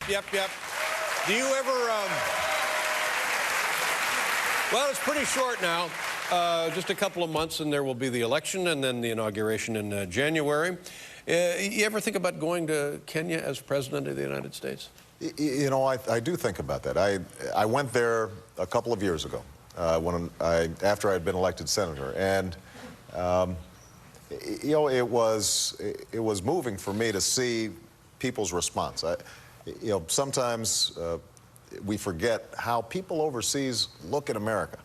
Yep. Do you ever, well, it's pretty short now. Just a couple of months and there will be the election and then the inauguration in January. You ever think about going to Kenya as President of the United States? You know, I do think about that. I went there a couple of years ago after I had been elected senator, and you know, it was moving for me to see people's response. You know, sometimes we forget how people overseas look at America.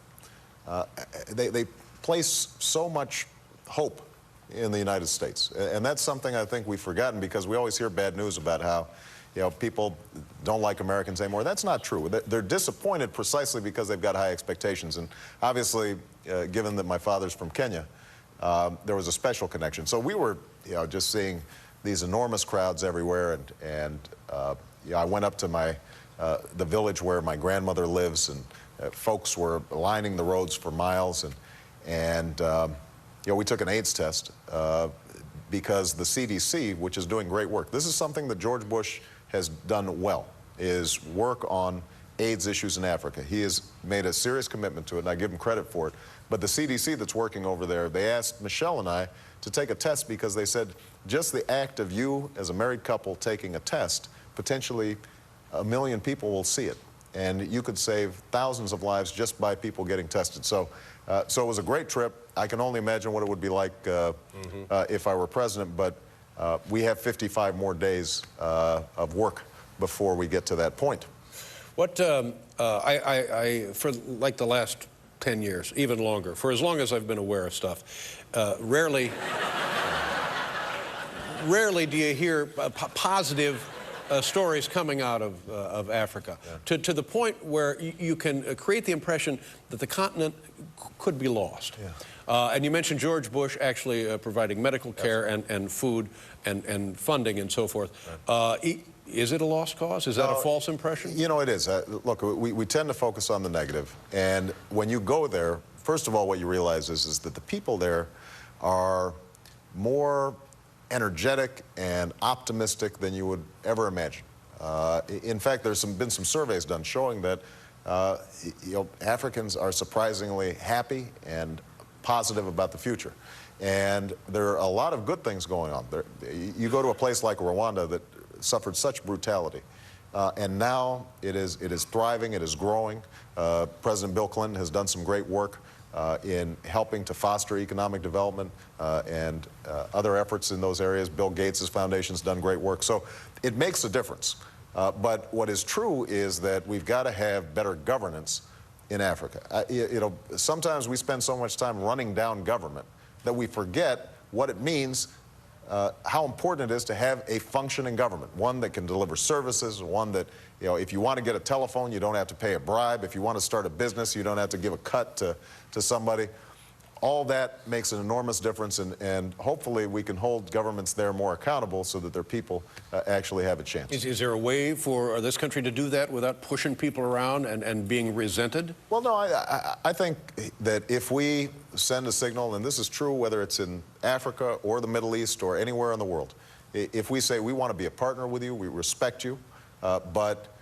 They place so much hope in the United States, and that's something I think we've forgotten because we always hear bad news about how, you know, people don't like Americans anymore. That's not true. They're disappointed precisely because they've got high expectations, and obviously, given that my father's from Kenya, there was a special connection. So we were, you know, just seeing these enormous crowds everywhere, and you know, I went up to the village where my grandmother lives, and folks were lining the roads for miles, and you know, we took an AIDS test because the CDC, which is doing great work. This is something that George Bush has done well, is work on AIDS issues in Africa. He has made a serious commitment to it, and I give him credit for it. But the CDC that's working over there, they asked Michelle and I to take a test because they said just the act of you as a married couple taking a test, potentially 1 million people will see it. And you could save thousands of lives just by people getting tested. So it was a great trip. I can only imagine what it would be like if I were president, but we have 55 more days of work before we get to that point. What, for like the last 10 years, even longer, for as long as I've been aware of stuff, rarely do you hear positive stories coming out of Africa, yeah, to the point where you can create the impression that the continent could be lost. Yeah. And you mentioned George Bush actually providing medical care and food and funding and so forth. Right. Is it a lost cause? Is that a false impression? You know, it is. Look, we tend to focus on the negative. And when you go there, first of all, what you realize is that the people there are more energetic and optimistic than you would ever imagine. In fact, there's been some surveys done showing that you know, Africans are surprisingly happy and positive about the future. And there are a lot of good things going on. You go to a place like Rwanda that suffered such brutality, and now it is thriving, it is growing. President Bill Clinton has done some great work in helping to foster economic development and other efforts in those areas. Bill Gates' foundation has done great work. So it makes a difference. But what is true is that we've got to have better governance in Africa. You know, sometimes we spend so much time running down government that we forget what it means, how important it is to have a functioning government, one that can deliver services, one that, you know, if you want to get a telephone, you don't have to pay a bribe. If you want to start a business, you don't have to give a cut to somebody. All that makes an enormous difference, and hopefully we can hold governments there more accountable so that their people actually have a chance. Is there a way for this country to do that without pushing people around and being resented? Well, no, I think that if we send a signal, and this is true whether it's in Africa or the Middle East or anywhere in the world, if we say we want to be a partner with you, we respect you, but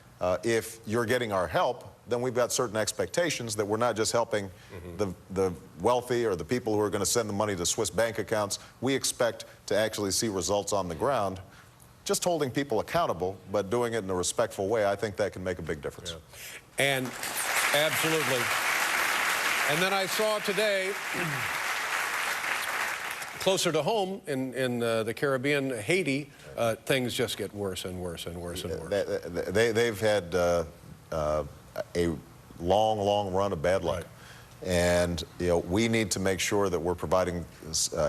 if you're getting our help, then we've got certain expectations that we're not just helping the wealthy or the people who are going to send the money to Swiss bank accounts. We expect to actually see results on the ground. Just holding people accountable, but doing it in a respectful way, I think that can make a big difference. Yeah. And absolutely. And then I saw today, closer to home in the Caribbean, Haiti, things just get worse and worse and worse and worse. They've had a long run of bad luck. Right. And you know, we need to make sure that we're providing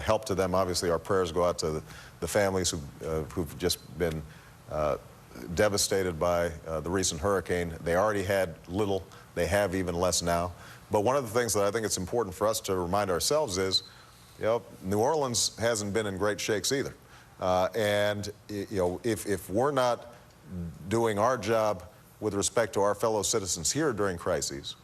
help to them. Obviously, our prayers go out to the families who've just been devastated by the recent hurricane. They already had little. They have even less now. But one of the things that I think it's important for us to remind ourselves is, you know, New Orleans hasn't been in great shakes either. And you know, if we're not doing our job with respect to our fellow citizens here during crises,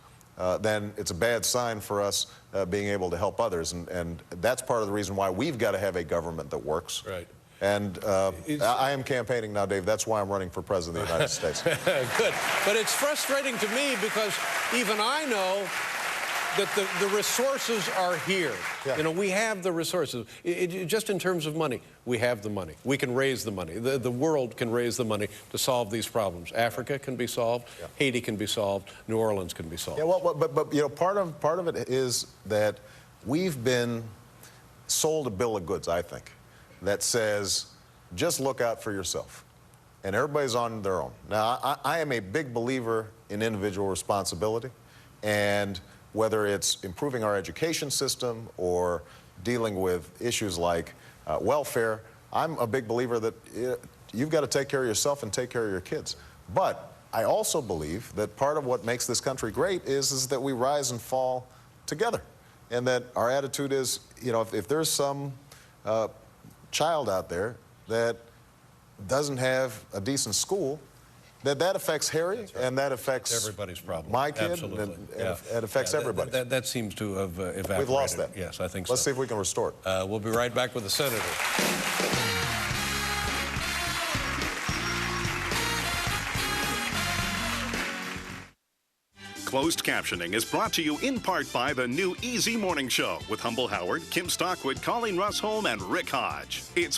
then it's a bad sign for us being able to help others. And that's part of the reason why we've got to have a government that works. Right. And I am campaigning now, Dave. That's why I'm running for president of the United States. Good. But it's frustrating to me because even I know that the resources are here. Yeah. You know, we have the resources. Just in terms of money, we have the money. We can raise the money. The world can raise the money to solve these problems. Africa can be solved. Yeah. Haiti can be solved. New Orleans can be solved. Yeah, well, but you know, part of it is that we've been sold a bill of goods, I think, that says just look out for yourself, and everybody's on their own. Now, I am a big believer in individual responsibility, and whether it's improving our education system or dealing with issues like welfare, I'm a big believer that you've got to take care of yourself and take care of your kids. But I also believe that part of what makes this country great is that we rise and fall together, and that our attitude is, you know, if there's some child out there that doesn't have a decent school, that affects Harry, right. And that affects everybody's problem. My kid, absolutely. And it affects everybody. That seems to have evaporated. We've lost that. Yes, I think so. Let's see if we can restore it. We'll be right back with the senator. Closed captioning is brought to you in part by the new Easy Morning Show with Humble Howard, Kim Stockwood, Colleen Russholm, and Rick Hodge. It's